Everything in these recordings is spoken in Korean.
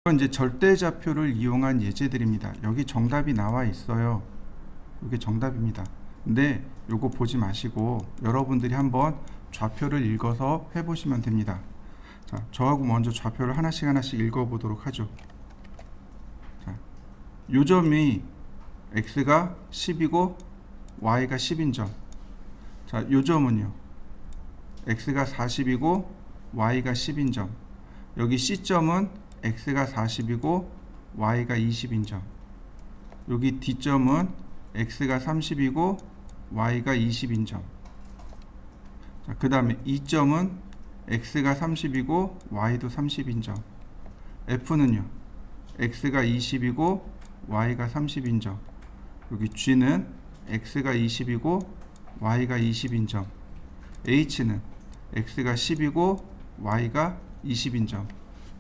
이건 이제 절대좌표를 이용한 예제들입니다. 여기 정답이 나와 있어요. 이게 정답입니다. 근데 요거 보지 마시고 여러분들이 한번 좌표를 읽어서 해보시면 됩니다. 자, 저하고 먼저 좌표를 하나씩 읽어보도록 하죠. 자, 요 점이 x가 10이고 y가 10인 점. 자, 요 점은요, x가 40이고 y가 10인 점. 여기 C점은 x가 40이고 y가 20인 점. 여기 D점은 x가 30이고 y가 20인 점. 자, 그 다음에 E점은 x가 30이고 y도 30인 점. F는요, x가 20이고 y가 30인 점. 여기 G는 x가 20이고 y가 20인 점. H는 x가 10이고 y가 20인 점.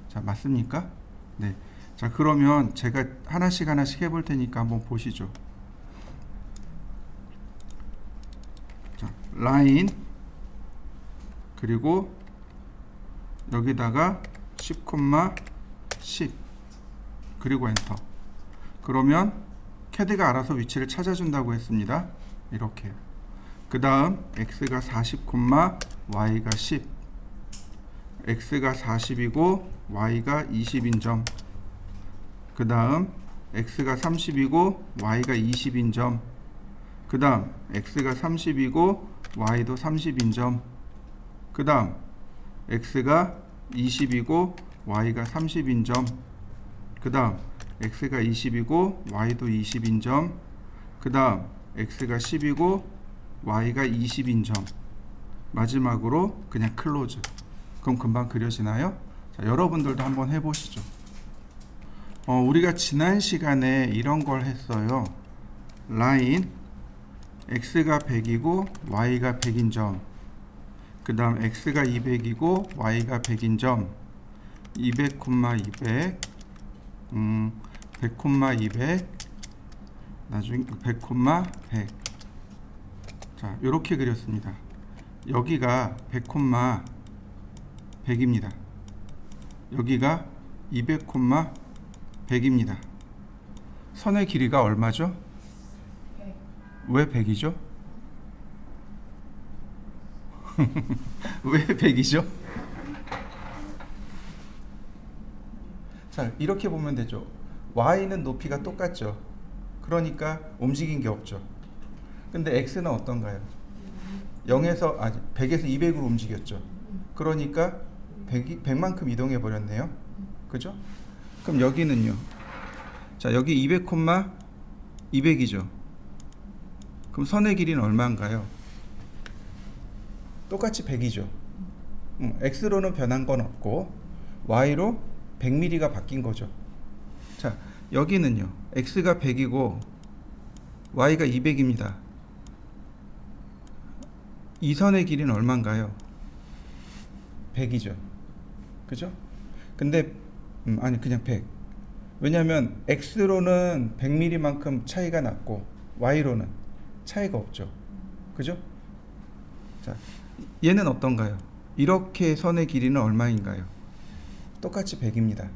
자, 맞습니까? 네. 자, 그러면 제가 하나씩 해볼 테니까 한번 보시죠. 자, 라인, 그리고 여기다가 10,10, 그리고 엔터. 그러면 CAD가 알아서 위치를 찾아준다고 했습니다. 이렇게. 그 다음 x가 40, y가 10, x가 40이고 y가 20인 점. 그 다음 x가 30이고 y가 20인 점. 그 다음 x가 30이고 y도 30인 점. 그 다음 x가 20이고 y가 30인 점. 그 다음 x가 20이고 y도 20인 점. 그 다음 x가 10이고 y가 20인 점. 마지막으로 그냥 클로즈. 그럼 금방 그려지나요? 자, 여러분들도 한번 해보시죠. 우리가 지난 시간에 이런 걸 했어요. 라인 x가 100이고 y가 100인 점. 그 다음 x가 200이고 y가 100인 점. 200, 200, 100, 200, 나중에 100, 100. 자, 이렇게 그렸습니다. 여기가 100, 100입니다. 여기가 200, 100입니다. 선의 길이가 얼마죠? 100. 왜 100이죠? 왜 100이죠? 자, 이렇게 보면 되죠. y는 높이가 똑같죠. 그러니까 움직인 게 없죠. 근데 x는 어떤가요? 100에서 200으로 움직였죠. 그러니까 100만큼 이동해 버렸네요. 그죠? 그럼 여기는요. 자, 여기 200, 200이죠. 그럼 선의 길이는 얼마인가요? 똑같이 100이죠. x로는 변한 건 없고 y로 100mm가 바뀐 거죠. 자, 여기는요. x가 100이고 y가 200입니다. 이 선의 길이는 얼마인가요? 100이죠. 그죠? 근데 아니 그냥 100. 왜냐하면 x로는 100mm만큼 차이가 났고 y로는 차이가 없죠. 그죠? 자, 얘는 어떤가요? 이렇게 선의 길이는 얼마인가요? 똑같이 100입니다.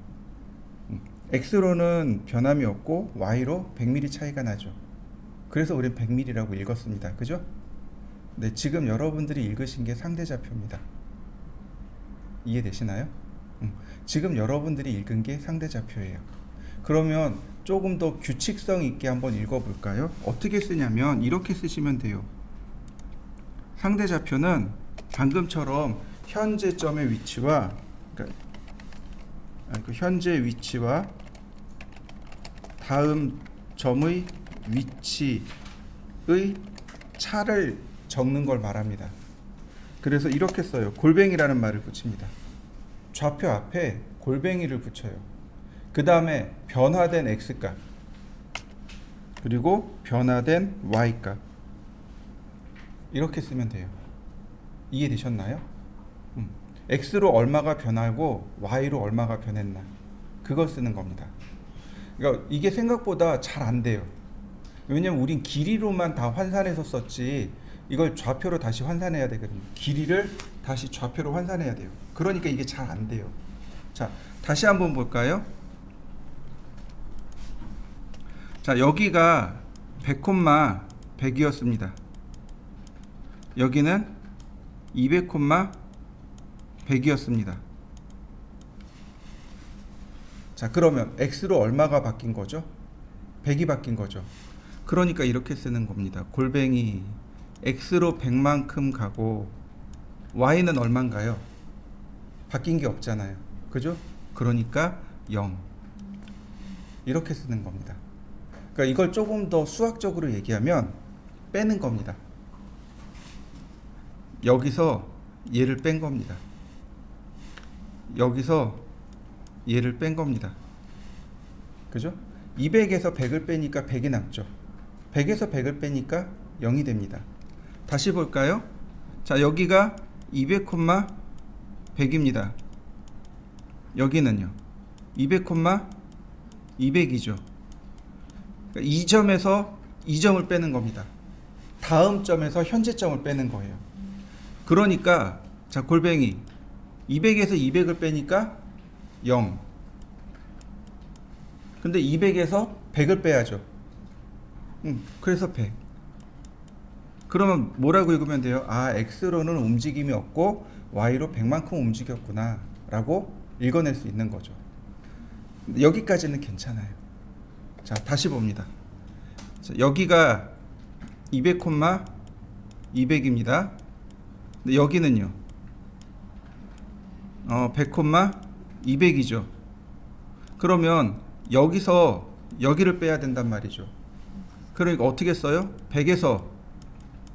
x로는 변함이 없고 y로 100mm 차이가 나죠. 그래서 우리는 100mm라고 읽었습니다. 그죠? 네, 지금 여러분들이 읽으신 게 상대좌표입니다. 이해되시나요? 지금 여러분들이 읽은 게 상대좌표예요. 그러면 조금 더 규칙성 있게 한번 읽어볼까요? 어떻게 쓰냐면 이렇게 쓰시면 돼요. 상대좌표는 방금처럼 현재 점의 위치와 현재 위치와 다음 점의 위치의 차를 적는 걸 말합니다. 그래서 이렇게 써요. 골뱅이라는 말을 붙입니다. 좌표 앞에 골뱅이를 붙여요. 그 다음에 변화된 x값 그리고 변화된 y값 이렇게 쓰면 돼요. 이해되셨나요? x로 얼마가 변하고 y로 얼마가 변했나 그걸 쓰는 겁니다. 그러니까 이게 생각보다 잘 안 돼요. 왜냐면 우린 길이로만 다 환산해서 썼지 이걸 좌표로 다시 환산해야 되거든요. 길이를 다시 좌표로 환산해야 돼요. 그러니까 이게 잘 안 돼요. 자, 다시 한번 볼까요? 자, 여기가 100, 100이었습니다. 여기는 200, 100이었습니다. 자, 그러면 x로 얼마가 바뀐 거죠? 100이 바뀐 거죠. 그러니까 이렇게 쓰는 겁니다. 골뱅이 x로 100만큼 가고 y는 얼마인가요? 바뀐 게 없잖아요. 그죠? 그러니까 0. 이렇게 쓰는 겁니다. 그러니까 이걸 조금 더 수학적으로 얘기하면 빼는 겁니다. 여기서 얘를 뺀 겁니다. 여기서 얘를 뺀 겁니다. 그죠? 200에서 100을 빼니까 100이 남죠. 100에서 100을 빼니까 0이 됩니다. 다시 볼까요? 자, 여기가 200, 100입니다. 여기는요. 200, 200이죠. 그러니까 이 점에서 이 점을 빼는 겁니다. 다음 점에서 현재 점을 빼는 거예요. 그러니까 자, 골뱅이 200에서 200을 빼니까 0. 근데 200에서 100을 빼야죠. 그래서 100. 그러면 뭐라고 읽으면 돼요? 아, x로는 움직임이 없고 y로 100만큼 움직였구나 라고 읽어낼 수 있는 거죠. 여기까지는 괜찮아요. 자, 다시 봅니다. 자, 여기가 200, 200입니다. 근데 여기는요 100, 200이죠. 그러면 여기서 여기를 빼야 된단 말이죠. 그러니까 어떻게 써요? 100에서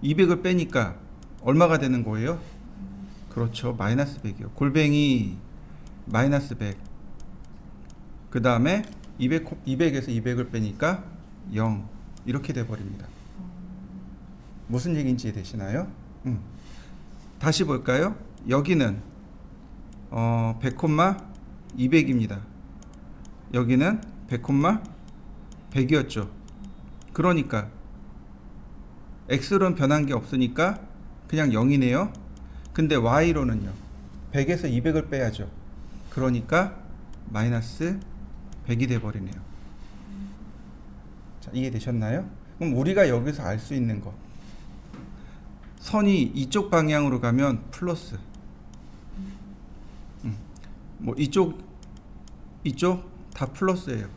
200을 빼니까 얼마가 되는 거예요? 그렇죠. 마이너스 100이요. 골뱅이 마이너스 100. 그 다음에 200에서 200을 빼니까 0. 이렇게 돼버립니다. 무슨 얘기인지 이해되시나요? 다시 볼까요? 여기는 100, 200입니다. 여기는 100, 100이었죠. 그러니까 x로는 변한 게 없으니까 그냥 0이네요. 근데 y로는요 100에서 200을 빼야죠. 그러니까 마이너스 100이 돼버리네요. 자, 이해되셨나요? 그럼 우리가 여기서 알 수 있는 거, 선이 이쪽 방향으로 가면 플러스, 뭐 이쪽 다 플러스예요.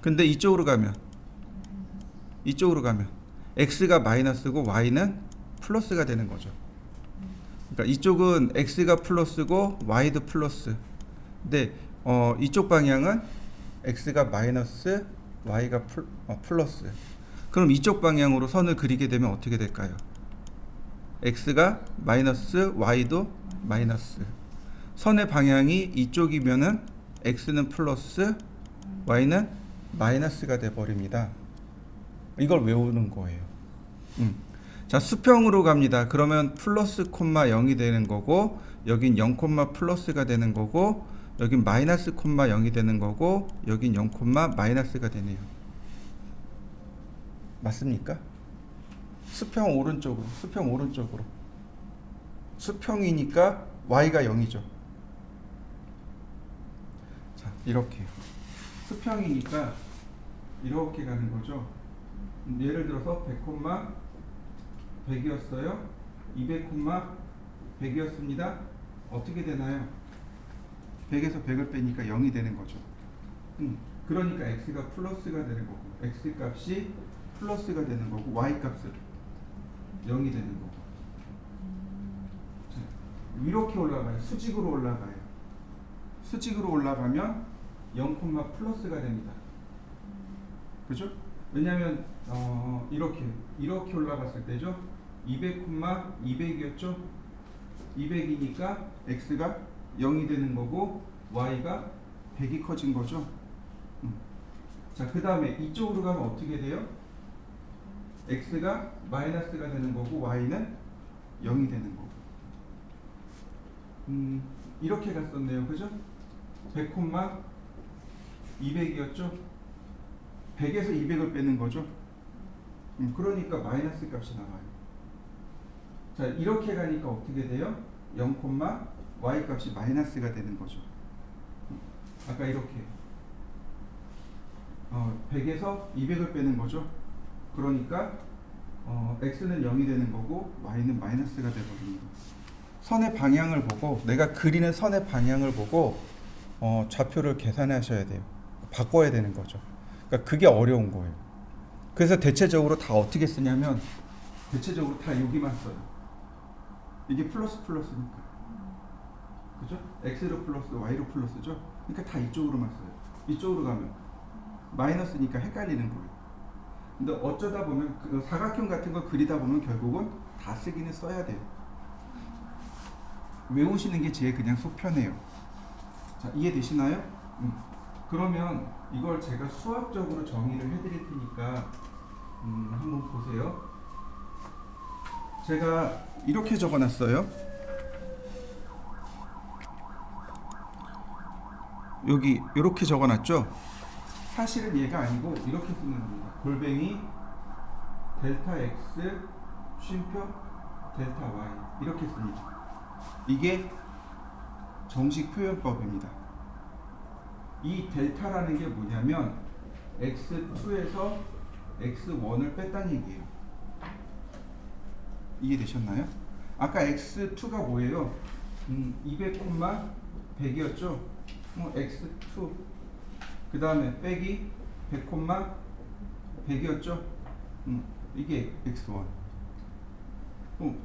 근데 이쪽으로 가면 x가 마이너스고 y는 플러스가 되는 거죠. 그러니까 이쪽은 x가 플러스고 y도 플러스. 근데 이쪽 방향은 x가 마이너스 y가 플러스. 그럼 이쪽 방향으로 선을 그리게 되면 어떻게 될까요? x가 마이너스 y도 마이너스. 선의 방향이 이쪽이면은 x는 플러스 y는 마이너스가 돼 버립니다. 이걸 외우는 거예요. 자, 수평으로 갑니다. 그러면 플러스 콤마 0이 되는 거고, 여긴 0 콤마 플러스가 되는 거고, 여긴 마이너스 콤마 0이 되는 거고, 여긴 0 콤마 마이너스가 되네요. 맞습니까? 수평 오른쪽으로, 수평 오른쪽으로. 수평이니까 y가 0이죠. 자, 이렇게. 수평이니까 이렇게 가는 거죠. 예를 들어서 100, 100이었어요. 200, 100이었습니다. 어떻게 되나요? 100에서 100을 빼니까 0이 되는 거죠. 그러니까 x가 플러스가 되는 거고, x 값이 플러스가 되는 거고, y 값은 0이 되는 거고. 자, 이렇게 올라가요. 수직으로 올라가요. 수직으로 올라가면 0, 플러스가 됩니다. 그죠? 왜냐면 이렇게 올라갔을 때죠. 200, 200이었죠. 200이니까 x가 0이 되는 거고 y가 100이 커진 거죠. 자, 그 다음에 이쪽으로 가면 어떻게 돼요? x가 마이너스가 되는 거고 y는 0이 되는 거고. 이렇게 갔었네요. 그죠? 100, 200이었죠. 100에서 200을 빼는 거죠. 그러니까 마이너스 값이 나와요. 자, 이렇게 가니까 어떻게 돼요? 0, y 값이 마이너스가 되는 거죠. 아까 이렇게 100에서 200을 빼는 거죠. 그러니까 x는 0이 되는 거고 y는 마이너스가 되거든요. 선의 방향을 보고, 내가 그리는 선의 방향을 보고 좌표를 계산하셔야 돼요. 바꿔야 되는 거죠. 그러니까 그게 어려운 거예요. 그래서 대체적으로 다 어떻게 쓰냐면, 대체적으로 다 여기만 써요. 이게 플러스 플러스니까, 그죠? x로 플러스 y로 플러스죠. 그러니까 다 이쪽으로만 써요. 이쪽으로 가면 마이너스니까 헷갈리는 거예요. 근데 어쩌다 보면 그 사각형 같은 거 그리다 보면 결국은 다 쓰기는 써야 돼요. 외우시는 게 제일 그냥 속 편해요. 자, 이해되시나요? 그러면 이걸 제가 수학적으로 정의를 해드릴 테니까 한번 보세요. 제가 이렇게 적어놨어요. 여기 이렇게 적어놨죠? 사실은 얘가 아니고 이렇게 쓰는 겁니다. 골뱅이 델타 x 쉼표 델타 y 이렇게 씁니다. 이게 정식 표현법입니다. 이 델타라는 게 뭐냐면 x2에서 x1을 뺐다는 얘기예요. 이해되셨나요? 아까 x2가 뭐예요? 200,100이었죠? x2 그 다음에 빼기 100,100이었죠? 이게 x1.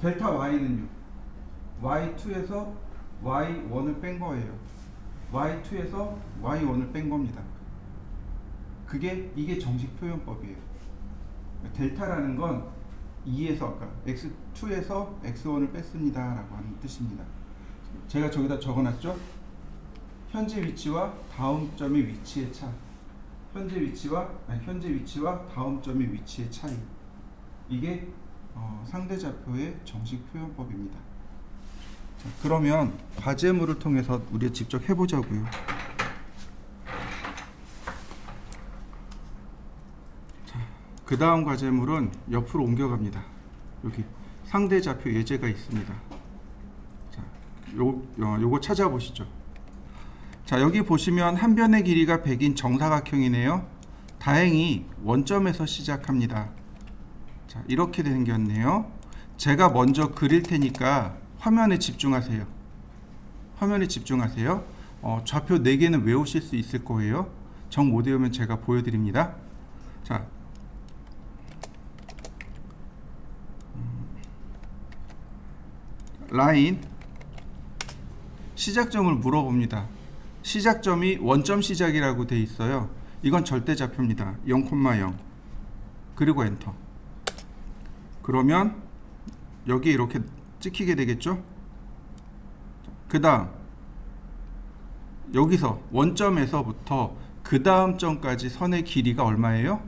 델타 y는요? y2에서 y1을 뺀 거예요. y2에서 y1을 뺀 겁니다. 이게 정식 표현법이에요. 델타라는 건 2에서 아까 x2에서 x1을 뺐습니다 라고 하는 뜻입니다. 제가 저기다 적어놨죠? 현재 위치와 다음 점의 위치의 차. 현재 위치와 다음 점의 위치의 차이. 이게 상대좌표의 정식 표현법입니다. 자, 그러면 과제물을 통해서 우리가 직접 해보자고요. 그 다음 과제물은 옆으로 옮겨갑니다. 여기 상대좌표 예제가 있습니다. 자, 요거 찾아보시죠. 자, 여기 보시면 한 변의 길이가 100인 정사각형이네요. 다행히 원점에서 시작합니다. 자, 이렇게 생겼네요. 제가 먼저 그릴 테니까 화면에 집중하세요. 화면에 집중하세요. 좌표 4개는 외우실 수 있을 거예요. 정 못 외우면 제가 보여드립니다. 자, 라인 시작점을 물어봅니다. 시작점이 원점 시작이라고 돼 있어요. 이건 절대좌표입니다. 0,0 그리고 엔터. 그러면 여기 이렇게 찍히게 되겠죠? 그 다음 여기서 원점에서부터 그 다음 점까지 선의 길이가 얼마예요?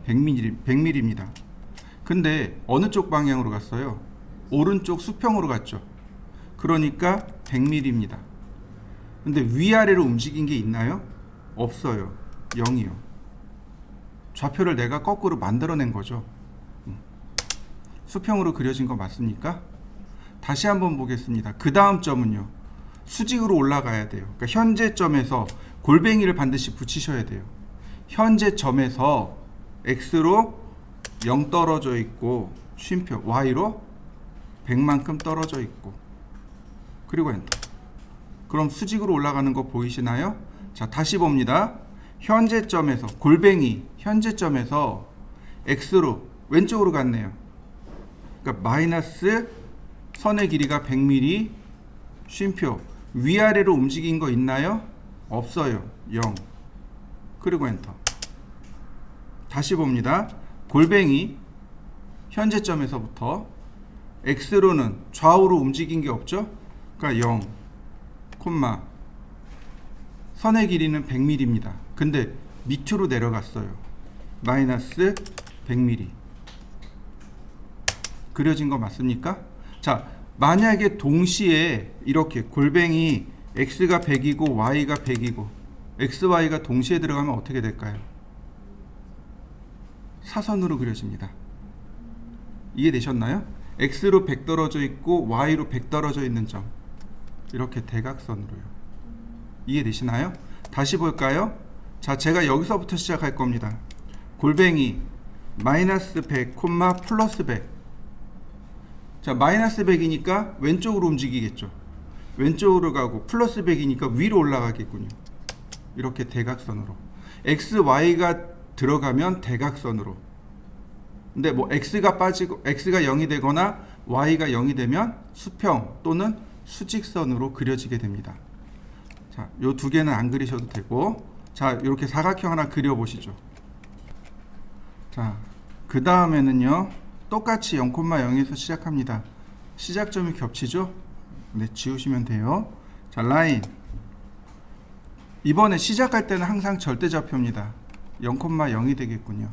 100mm입니다. 근데 어느 쪽 방향으로 갔어요? 오른쪽 수평으로 갔죠. 그러니까 100mm입니다. 근데 위아래로 움직인 게 있나요? 없어요. 0이요. 좌표를 내가 거꾸로 만들어낸 거죠. 수평으로 그려진 거 맞습니까? 다시 한번 보겠습니다. 그 다음 점은요. 수직으로 올라가야 돼요. 그러니까 현재 점에서 골뱅이를 반드시 붙이셔야 돼요. 현재 점에서 x로 0 떨어져 있고 쉼표 y로 100만큼 떨어져 있고 그리고 엔터. 그럼 수직으로 올라가는 거 보이시나요? 자, 다시 봅니다. 현재점에서 골뱅이 현재점에서 x로 왼쪽으로 갔네요. 그러니까 마이너스 선의 길이가 100mm 쉼표 위아래로 움직인 거 있나요? 없어요. 0 그리고 엔터. 다시 봅니다. 골뱅이 현재점에서부터 x로는 좌우로 움직인 게 없죠? 그러니까 0 콤마 선의 길이는 100mm입니다. 근데 밑으로 내려갔어요. 마이너스 100mm. 그려진 거 맞습니까? 자, 만약에 동시에 이렇게 골뱅이 x가 100이고 y가 100이고 x, y가 동시에 들어가면 어떻게 될까요? 사선으로 그려집니다. 이해되셨나요? x로 100 떨어져 있고 y로 100 떨어져 있는 점, 이렇게 대각선으로요. 이해되시나요? 다시 볼까요? 자, 제가 여기서부터 시작할 겁니다. 골뱅이 마이너스 100, 플러스 100. 자, 마이너스 100이니까 왼쪽으로 움직이겠죠. 왼쪽으로 가고 플러스 100이니까 위로 올라가겠군요. 이렇게 대각선으로. x, y가 들어가면 대각선으로. 근데 뭐 x가 빠지고 x가 0이 되거나 y가 0이 되면 수평 또는 수직선으로 그려지게 됩니다. 자, 요 두 개는 안 그리셔도 되고, 자, 이렇게 사각형 하나 그려 보시죠. 자, 그 다음에는요, 똑같이 0,0에서 시작합니다. 시작점이 겹치죠? 네, 지우시면 돼요. 자, 라인. 이번에 시작할 때는 항상 절대좌표입니다. 0,0이 되겠군요.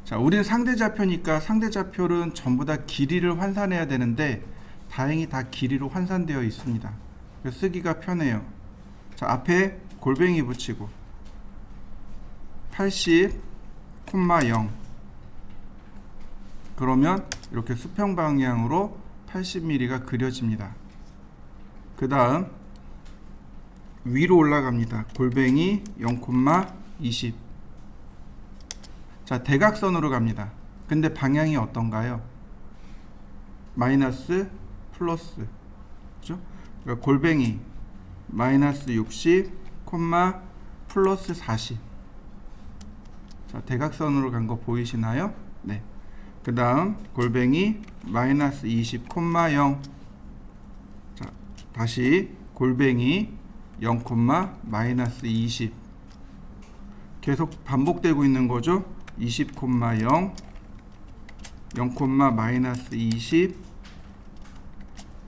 자, 우리는 상대좌표니까 상대좌표는 전부 다 길이를 환산해야 되는데 다행히 다 길이로 환산되어 있습니다. 그래서 쓰기가 편해요. 자, 앞에 골뱅이 붙이고 80,0 그러면 이렇게 수평 방향으로 80mm가 그려집니다. 그 다음 위로 올라갑니다. 골뱅이 0,20. 자, 대각선으로 갑니다. 근데 방향이 어떤가요? 마이너스 플러스, 그죠? 그러니까 골뱅이 마이너스 60, 플러스 40. 자, 대각선으로 간 거 보이시나요? 네. 그 다음 골뱅이 마이너스 20, 0. 자, 다시 골뱅이 0, 마이너스 20. 계속 반복되고 있는 거죠. 20, 0, 0, 마이너스 20,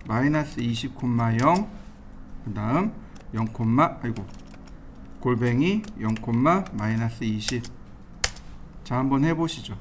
마이너스 20, 0. 그 다음 0, 골뱅이 0, 마이너스 20. 자, 한번 해보시죠.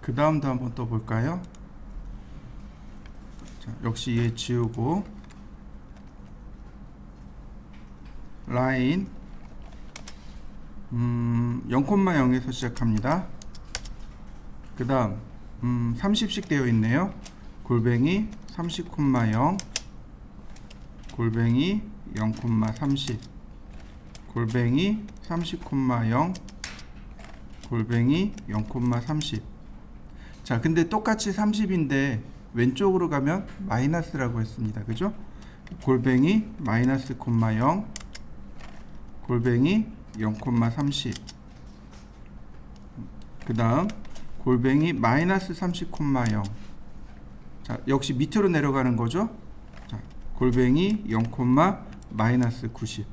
그 다음도 한번 또 볼까요? 자, 역시 얘 지우고 라인 0,0에서 시작합니다. 그 다음 30씩 되어 있네요. 골뱅이 30,0, 골뱅이 0,30, 골뱅이 30,0, 골뱅이 0,30. 자, 근데 똑같이 30인데 왼쪽으로 가면 마이너스라고 했습니다. 그죠? 골뱅이 마이너스 0,0, 골뱅이 0,30. 그 다음 골뱅이 마이너스 30,0. 자, 역시 밑으로 내려가는 거죠. 자, 골뱅이 0, 마이너스 90.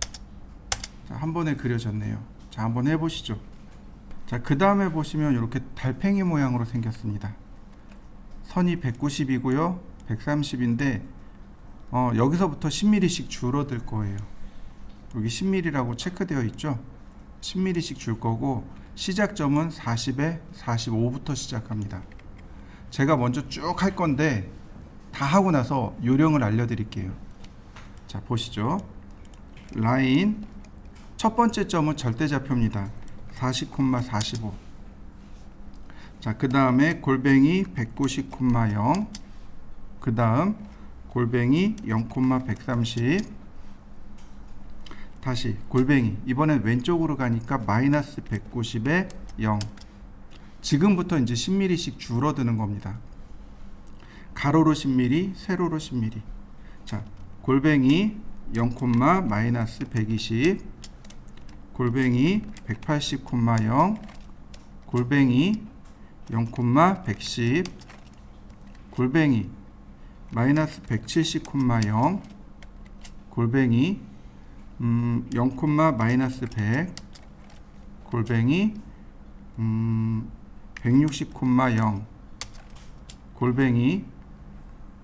자, 한 번에 그려졌네요. 자, 한번 해보시죠. 자, 그 다음에 보시면 이렇게 달팽이 모양으로 생겼습니다. 선이 190이고요 130인데 여기서부터 10mm씩 줄어들 거예요. 여기 10mm라고 체크되어 있죠. 10mm씩 줄 거고 시작점은 40에 45부터 시작합니다. 제가 먼저 쭉 할 건데 다 하고 나서 요령을 알려드릴게요. 자, 보시죠. 라인 첫 번째 점은 절대좌표입니다. 40,45. 자, 그 다음에 골뱅이 190,0. 그 다음 골뱅이 0,130. 다시 골뱅이, 이번엔 왼쪽으로 가니까 마이너스 190에 0. 지금부터 이제 10mm씩 줄어드는 겁니다. 가로로 10mm, 세로로 10mm. 자, 골뱅이 0, 마이너스 120, 골뱅이 180,0, 골뱅이 0,110, 골뱅이 마이너스 170,0, 골뱅이 0, 마이너스 100, 골뱅이 160,0, 골뱅이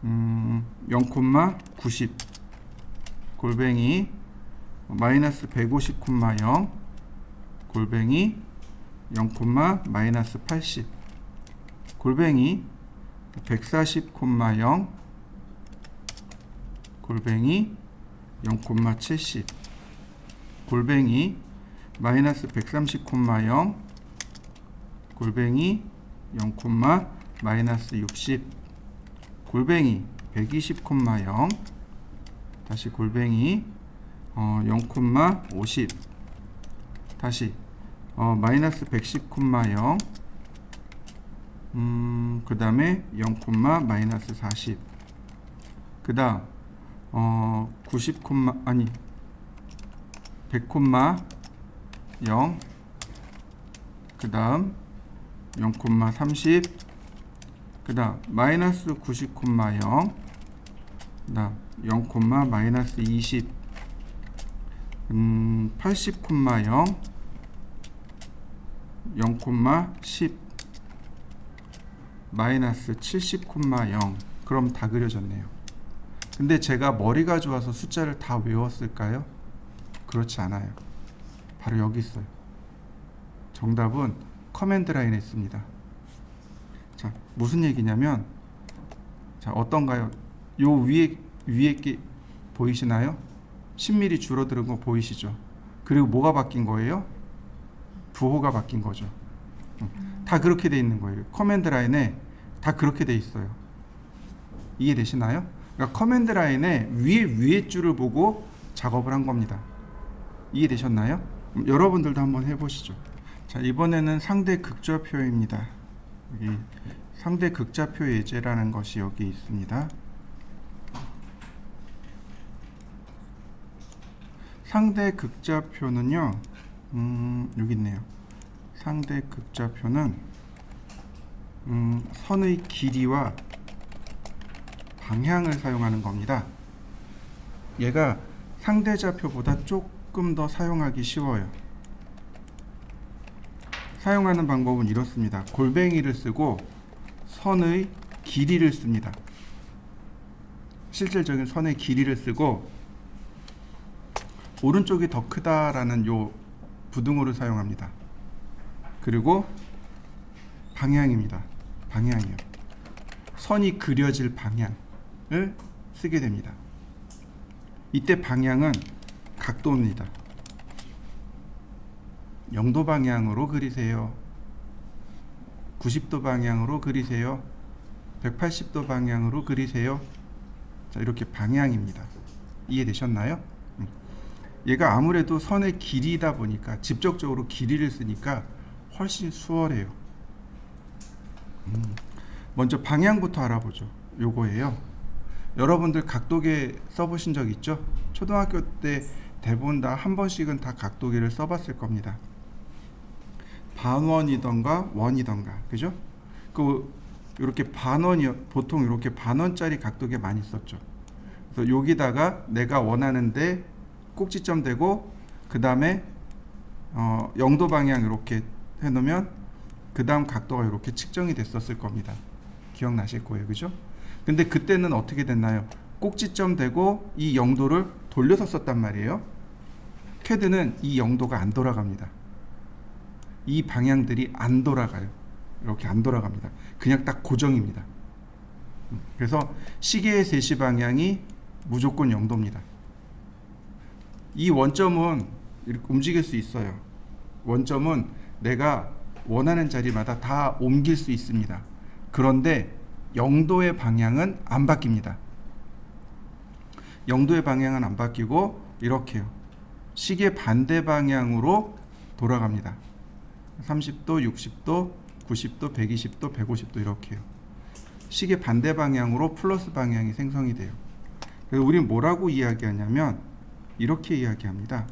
0,90, 골뱅이 마이너스 150,0, 골뱅이 0, 마이너스 80, 골뱅이 140,0, 골뱅이 0,70, 골뱅이 마이너스 130,0, 골뱅이 0, 마이너스 60, 골뱅이 120,0, 다시 골뱅이 0,50, 다시 마이너스 110,0, 그 다음에 0, 마이너스 40, 그 다음 90, 아니 100, 0, 그 다음 0,30, 그 다음 마이너스 90, 0, 그 다음 0, 마이너스 20, 80, 0, 0, 10, 마이너스 70, 0. 그럼 다 그려졌네요. 근데 제가 머리가 좋아서 숫자를 다 외웠을까요? 그렇지 않아요. 바로 여기 있어요. 정답은 커맨드 라인에 있습니다. 자, 무슨 얘기냐면, 자, 어떤가요? 요 위에 게 보이시나요? 10mm 줄어드는 거 보이시죠? 그리고 뭐가 바뀐 거예요? 부호가 바뀐 거죠. 다 그렇게 돼 있는 거예요. 커맨드 라인에 다 그렇게 돼 있어요. 이해되시나요? 그러니까 커맨드 라인에 위에 줄을 보고 작업을 한 겁니다. 이해되셨나요? 여러분들도 한번 해보시죠. 자, 이번에는 상대 극좌표입니다. 여기 상대 극좌표 예제라는 것이 여기 있습니다. 상대 극좌표는요, 여기 있네요. 상대 극좌표는 선의 길이와 방향을 사용하는 겁니다. 얘가 상대좌표보다 조금 더 사용하기 쉬워요. 사용하는 방법은 이렇습니다. 골뱅이를 쓰고 선의 길이를 씁니다. 실질적인 선의 길이를 쓰고 오른쪽이 더 크다라는 요 부등호를 사용합니다. 그리고 방향입니다. 방향이요. 선이 그려질 방향을 쓰게 됩니다. 이때 방향은 각도입니다. 0도 방향으로 그리세요. 90도 방향으로 그리세요. 180도 방향으로 그리세요. 자, 이렇게 방향입니다. 이해되셨나요? 얘가 아무래도 선의 길이다 보니까 직접적으로 길이를 쓰니까 훨씬 수월해요. 먼저 방향부터 알아보죠. 요거예요. 여러분들 각도계 써보신 적 있죠? 초등학교 때 대부분 다 한 번씩은 다 각도계를 써봤을 겁니다. 반원이던가 원이던가, 그죠? 이렇게 반원이 보통 이렇게 반원짜리 각도계 많이 썼죠. 그래서 여기다가 내가 원하는데 꼭지점 대고 그 다음에 0도 방향 이렇게 해놓으면 그 다음 각도가 이렇게 측정이 됐었을 겁니다. 기억나실 거예요, 그죠? 근데 그때는 어떻게 됐나요? 꼭지점 대고 이 0도를 돌려서 썼단 말이에요. CAD는 이 0도가 안 돌아갑니다. 이 방향들이 안 돌아가요. 이렇게 안 돌아갑니다. 그냥 딱 고정입니다. 그래서 시계의 세시 방향이 무조건 0도입니다. 이 원점은 이렇게 움직일 수 있어요. 원점은 내가 원하는 자리마다 다 옮길 수 있습니다. 그런데 0도의 방향은 안 바뀝니다. 0도의 방향은 안 바뀌고 이렇게요. 시계 반대 방향으로 돌아갑니다. 30도, 60도, 90도, 120도, 150도 이렇게요. 시계 반대 방향으로 플러스 방향이 생성이 돼요. 그래서 우리는 뭐라고 이야기하냐면 이렇게 이야기합니다.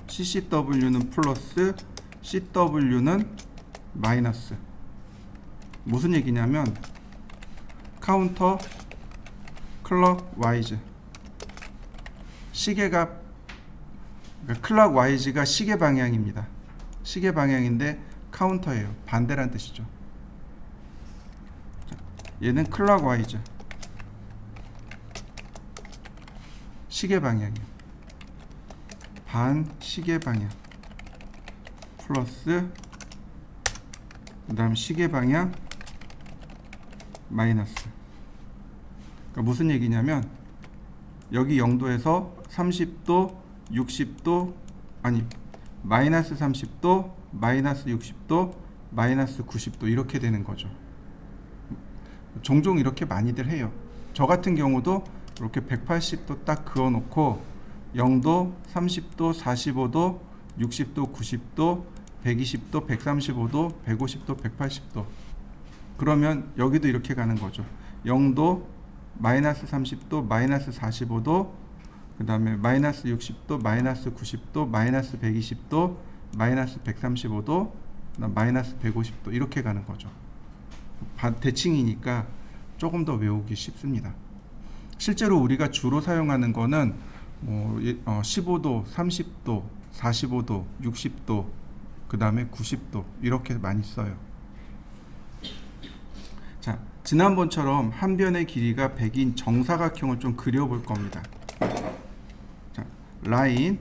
CCW는 플러스, CW는 마이너스. 무슨 얘기냐면 카운터 클럭와이즈. 시계가 클럭와이즈가 시계 방향입니다. 시계 방향인데 카운터예요. 반대란 뜻이죠. 얘는 클럭와이즈. 시계 방향이요. 반 시계 방향 플러스 그 다음 시계 방향 마이너스. 그러니까 무슨 얘기냐면 여기 0도에서 30도, 60도 아니 마이너스 30도, 마이너스 60도, 마이너스 90도 이렇게 되는 거죠. 종종 이렇게 많이들 해요. 저 같은 경우도 이렇게 180도 딱 그어놓고 0도, 30도, 45도, 60도, 90도, 120도, 135도, 150도, 180도. 그러면 여기도 이렇게 가는 거죠. 0도, 마이너스 30도, 마이너스 45도, 그 다음에 마이너스 60도, 마이너스 90도, 마이너스 120도, 마이너스 135도, 마이너스 150도 이렇게 가는 거죠. 대칭이니까 조금 더 외우기 쉽습니다. 실제로 우리가 주로 사용하는 거는 15도, 30도, 45도, 60도, 그 다음에 90도 이렇게 많이 써요. 자, 지난번처럼 한 변의 길이가 100인 정사각형을 좀 그려볼 겁니다. 자, 라인,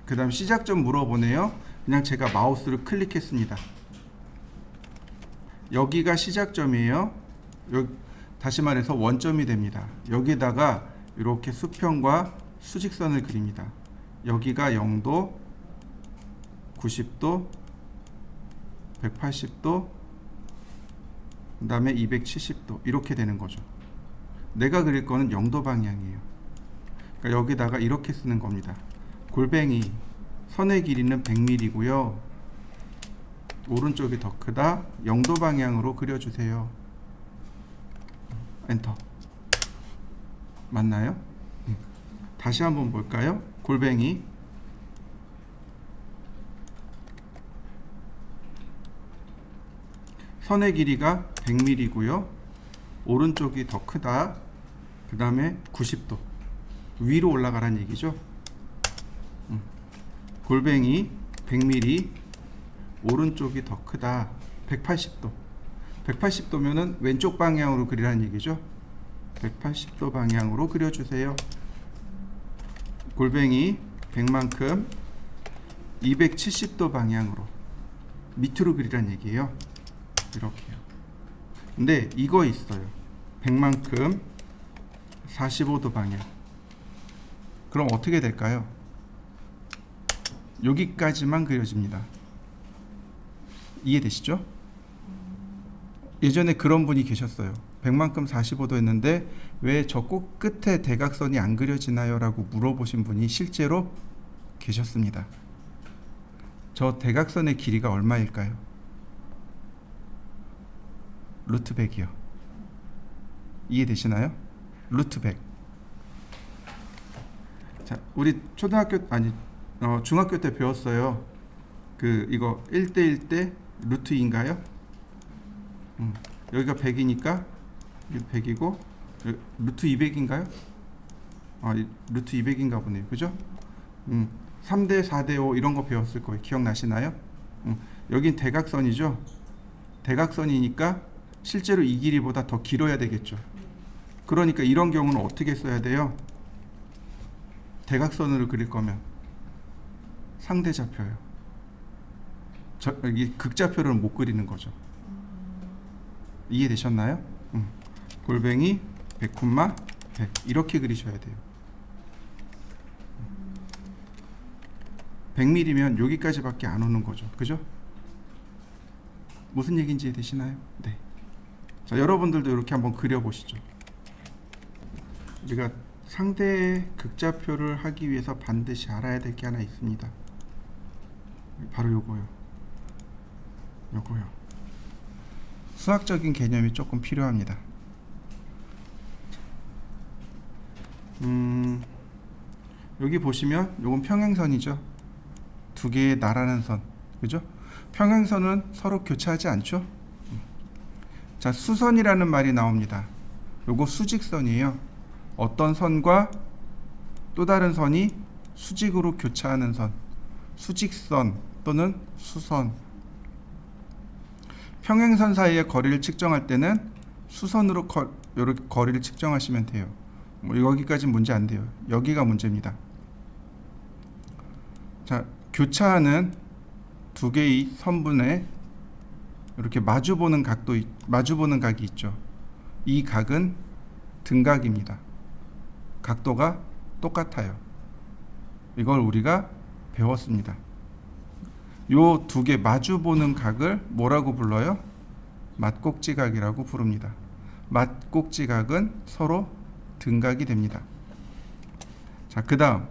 그 다음 시작점 물어보네요. 그냥 제가 마우스를 클릭했습니다. 여기가 시작점이에요. 다시 말해서 원점이 됩니다. 여기다가 이렇게 수평과 수직선을 그립니다. 여기가 0도, 90도, 180도, 그 다음에 270도 이렇게 되는 거죠. 내가 그릴 거는 0도 방향이에요. 그러니까 여기다가 이렇게 쓰는 겁니다. 골뱅이 선의 길이는 100mm고요. 오른쪽이 더 크다. 0도 방향으로 그려주세요. 엔터. 맞나요? 다시 한번 볼까요? 골뱅이 선의 길이가 100mm고요. 오른쪽이 더 크다. 그 다음에 90도 위로 올라가란 얘기죠. 골뱅이 100mm 오른쪽이 더 크다. 180도 180도면은 왼쪽 방향으로 그리라는 얘기죠. 180도 방향으로 그려주세요. 골뱅이 100만큼 270도 방향으로 밑으로 그리란 얘기예요. 이렇게요. 근데 이거 있어요. 100만큼 45도 방향. 그럼 어떻게 될까요? 여기까지만 그려집니다. 이해되시죠? 예전에 그런 분이 계셨어요. 100만큼 45도 했는데 왜 저 꼭 끝에 대각선이 안 그려지나요? 라고 물어보신 분이 실제로 계셨습니다. 저 대각선의 길이가 얼마일까요? 루트 100이요. 이해되시나요? 루트 100. 자, 우리 중학교 때 배웠어요. 이거 1대1 때 루트 2인가요? 여기가 100이니까 100이고 루트 200인가요? 루트 200인가 보네요. 그죠? 3대 4대 5 이런 거 배웠을 거예요. 기억나시나요? 여긴 대각선이죠. 대각선이니까 실제로 이 길이보다 더 길어야 되겠죠. 그러니까 이런 경우는 어떻게 써야 돼요? 대각선으로 그릴 거면 상대좌표요. 이 극좌표를 못 그리는 거죠. 이해되셨나요? 골뱅이 100, 100 이렇게 그리셔야 돼요. 100mm면 여기까지밖에 안 오는 거죠. 그죠? 무슨 얘기인지 되시나요? 네. 자, 여러분들도 이렇게 한번 그려보시죠. 우리가 상대 극좌표를 하기 위해서 반드시 알아야 될 게 하나 있습니다. 바로 요거요. 수학적인 개념이 조금 필요합니다. 여기 보시면 요건 평행선이죠. 두 개의 나라는 선. 그죠? 평행선은 서로 교차하지 않죠? 자, 수선이라는 말이 나옵니다. 요거 수직선이에요. 어떤 선과 또 다른 선이 수직으로 교차하는 선. 수직선 또는 수선. 평행선 사이의 거리를 측정할 때는 수선으로 이렇게 거리를 측정하시면 돼요. 여기까지 문제 안 돼요. 여기가 문제입니다. 자, 교차하는 두 개의 선분에 이렇게 마주보는 각이 있죠. 이 각은 등각입니다. 각도가 똑같아요. 이걸 우리가 배웠습니다. 요 두 개 마주보는 각을 뭐라고 불러요? 맞꼭지각이라고 부릅니다. 맞꼭지각은 서로 등각이 됩니다. 자, 그 다음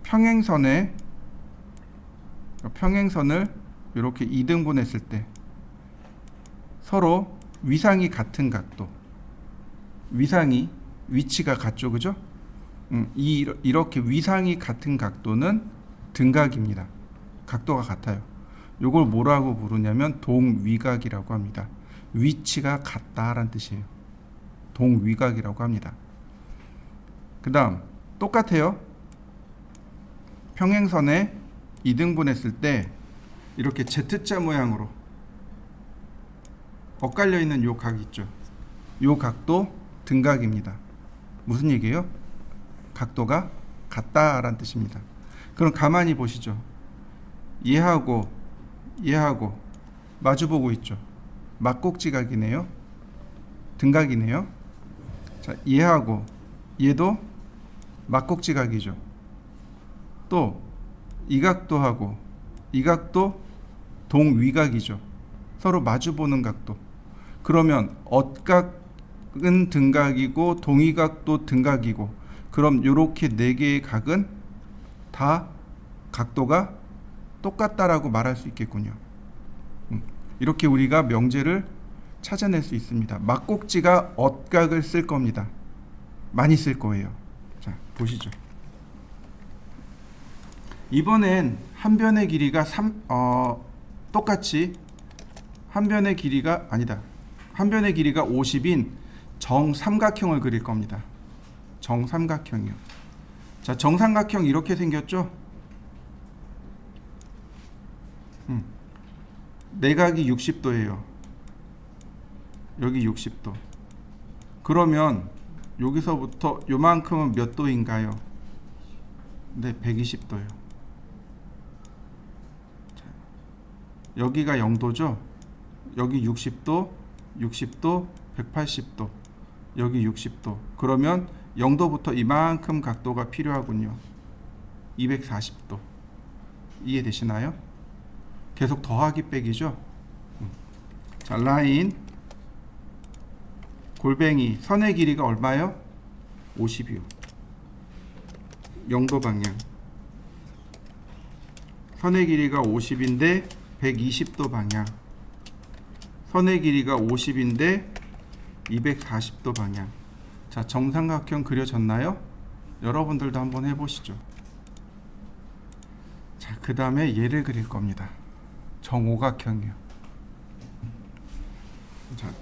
평행선을 이렇게 2등분했을 때 서로 위상이 같은 각도, 위치가 같죠, 그죠? 이렇게 위상이 같은 각도는 등각입니다. 각도가 같아요. 이걸 뭐라고 부르냐면 동위각이라고 합니다. 위치가 같다라는 뜻이에요. 동위각이라고 합니다. 그 다음 똑같아요. 평행선에 2등분했을 때 이렇게 Z자 모양으로 엇갈려 있는 요 각 있죠. 요 각도 등각입니다. 무슨 얘기예요? 각도가 같다라는 뜻입니다. 그럼 가만히 보시죠. 얘하고 마주보고 있죠. 맞꼭지각이네요. 등각이네요. 자, 얘하고 얘도 맞꼭지각이죠. 또 이 각도하고 이 각도 동위각이죠. 서로 마주보는 각도. 그러면 엇각은 등각이고 동위각도 등각이고, 그럼 이렇게 네 개의 각은 다 각도가 똑같다라고 말할 수 있겠군요. 이렇게 우리가 명제를 찾아낼 수 있습니다. 맞꼭지가 엇각을 쓸 겁니다. 많이 쓸 거예요. 자, 보시죠. 이번엔 한 변의 길이가 똑같이 한 변의 길이가 50인 정삼각형을 그릴 겁니다. 정삼각형이요. 자, 정삼각형 이렇게 생겼죠? 내각이 60도예요. 여기 60도. 그러면 여기서부터 요만큼은 몇 도인가요? 네, 120도요. 여기가 0도죠. 여기 60도, 60도, 180도, 여기 60도. 그러면 0도부터 이만큼 각도가 필요하군요. 240도. 이해되시나요? 계속 더하기 빼기죠. 자, 라인 골뱅이 선의 길이가 얼마요? 50이요. 0도 방향. 선의 길이가 50인데 120도 방향. 선의 길이가 50인데 240도 방향. 자, 정삼각형 그려졌나요? 여러분들도 한번 해보시죠. 자, 그 다음에 얘를 그릴 겁니다. 정오각형이요. 자,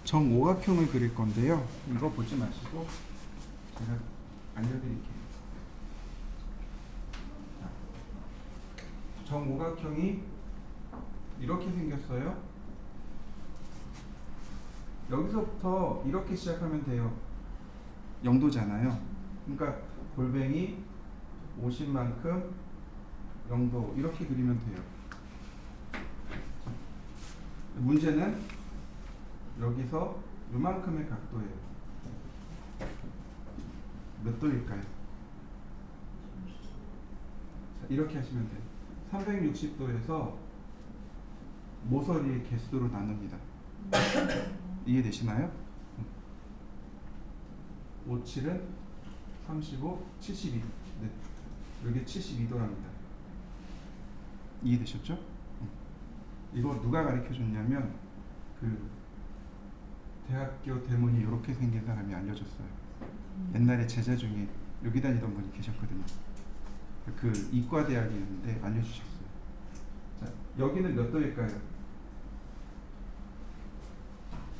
정오각형을 그릴 건데요. 이거 보지 마시고 제가 알려드릴게요. 자, 정오각형이 이렇게 생겼어요. 여기서부터 이렇게 시작하면 돼요. 0도잖아요. 그러니까 골뱅이 50만큼 0도 이렇게 그리면 돼요. 문제는 여기서 요만큼의 각도예요. 몇 도일까요? 자, 이렇게 하시면 돼요. 360도에서 모서리의 개수로 나눕니다. 이해되시나요? 5, 7은 35, 72. 네. 여기 72도랍니다. 이해되셨죠? 이거 누가 가르쳐 줬냐면 그 대학교 대문이 이렇게 생긴 사람이 알려줬어요. 옛날에 제자 중에 여기 다니던 분이 계셨거든요. 그 이과대학이었는데 알려주셨어요. 자, 여기는 몇 도일까요?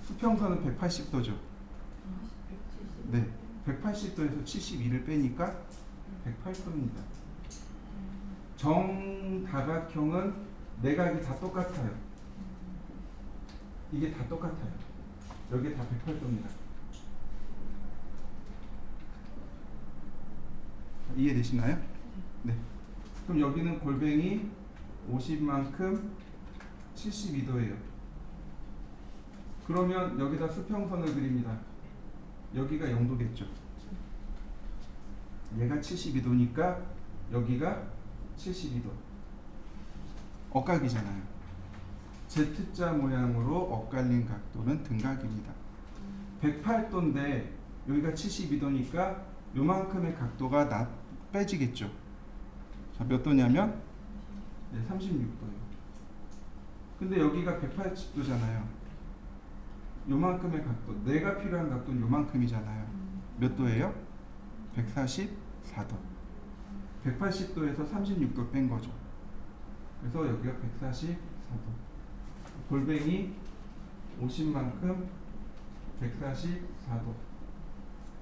수평선은 180도죠. 네, 180도에서 72를 빼니까 108도입니다. 정다각형은 내각이 다 똑같아요. 이게 다 똑같아요. 여기 다 108도입니다. 이해되시나요? 네. 그럼 여기는 골뱅이 50만큼 72도예요. 그러면 여기다 수평선을 그립니다. 여기가 0도겠죠. 얘가 72도니까 여기가 72도. 억각이잖아요. Z자 모양으로 엇갈린 각도는 등각입니다. 108도인데 여기가 72도니까 요만큼의 각도가 빼지겠죠. 자, 몇 도냐면 36도예요. 근데 여기가 180도잖아요. 요만큼의 각도, 내가 필요한 각도는 요만큼이잖아요. 몇 도예요? 144도. 180도에서 36도 뺀 거죠. 그래서 여기가 144도. 골뱅이 50만큼 144도.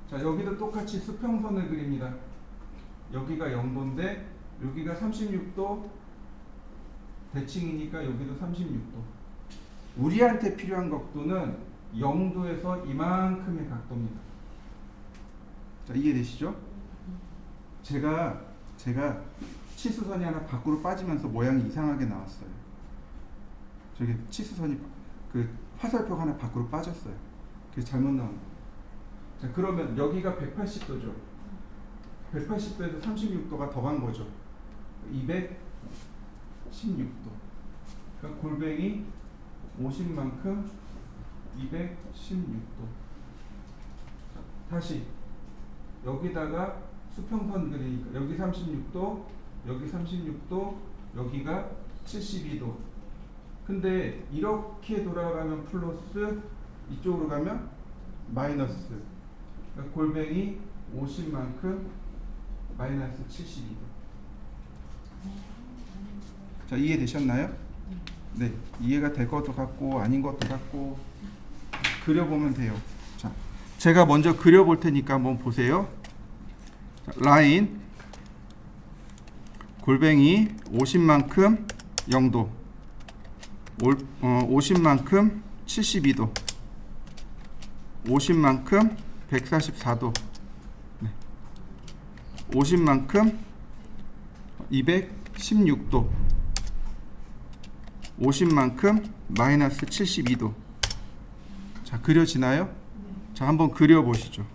자, 여기도 똑같이 수평선을 그립니다. 여기가 0도인데 여기가 36도 대칭이니까 여기도 36도. 우리한테 필요한 각도는 0도에서 이만큼의 각도입니다. 자, 이해되시죠? 제가 치수선이 하나 밖으로 빠지면서 모양이 이상하게 나왔어요. 저기 치수선이 그 화살표가 하나 밖으로 빠졌어요. 그래서 잘못 나온 거예요. 자, 그러면 여기가 180도죠. 180도에서 36도가 더한 거죠. 216도. 그러니까 골뱅이 50만큼 216도. 다시 여기다가 수평선 그리니까 여기 36도, 여기 36도, 여기가 72도. 근데 이렇게 돌아가면 플러스, 이쪽으로 가면 마이너스. 그러니까 골뱅이 50만큼 마이너스 72도. 자, 이해되셨나요? 네, 이해가 될 것도 같고 아닌 것도 같고 그려보면 돼요. 자, 제가 먼저 그려볼 테니까 한번 보세요. 자, 라인 골뱅이 50만큼 0도, 50만큼 72도, 50만큼 144도, 네. 50만큼 216도. 50만큼 마이너스 72도. 자, 그려지나요? 자, 한번 그려보시죠.